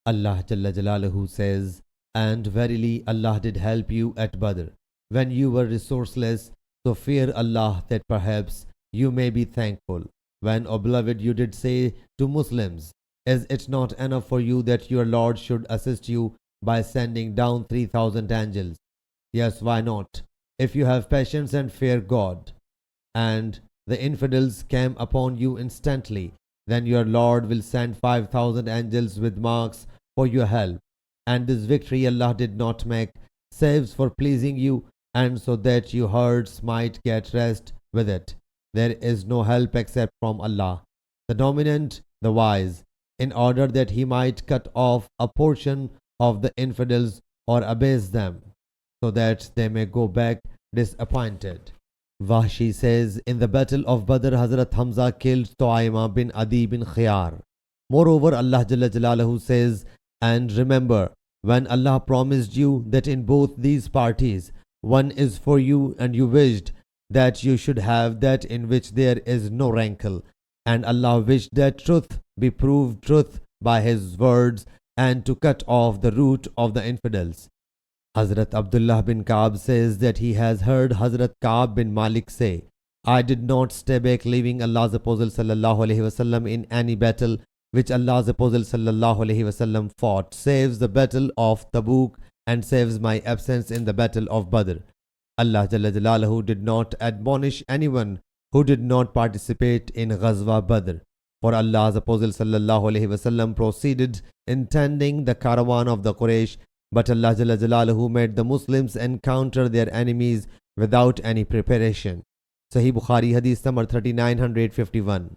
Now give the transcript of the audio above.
Allah Jalla Jalaluhu says, "And verily Allah did help you at Badr, when you were resourceless, so fear Allah that perhaps you may be thankful. When, O beloved, you did say to Muslims, is it not enough for you that your Lord should assist you by sending down 3,000 angels? Yes, why not? If you have patience and fear God, and the infidels came upon you instantly, then your Lord will send 5,000 angels with marks for your help. And this victory Allah did not make, saves for pleasing you, and so that your hearts might get rest with it. There is no help except from Allah, the dominant, the wise, in order that He might cut off a portion of the infidels or abase them, so that they may go back disappointed." Wahshi says, in the battle of Badr, Hazrat Hamza killed Tu'aima bin Adi bin Khiyar. Moreover, Allah Jalla Jalaluhu says, "And remember, when Allah promised you that in both these parties, one is for you, and you wished that you should have that in which there is no rankle. And Allah wished that truth be proved truth by His words, and to cut off the root of the infidels." Hazrat Abdullah bin Ka'b says that he has heard Hazrat Ka'b bin Malik say, "I did not stay back leaving Allah's Apostle sallallahu alaihi wasallam in any battle which Allah's Apostle sallallahu alaihi wasallam fought, saves the battle of Tabuk and saves my absence in the battle of Badr. Allah Jalla Jalaluhu did not admonish anyone who did not participate in Ghazwa Badr. For Allah's Apostle sallallahu alaihi wasallam proceeded intending the caravan of the Quraysh, but Allah Jalla Jalaluhu made the Muslims encounter their enemies without any preparation. Sahih Bukhari Hadith number 3951.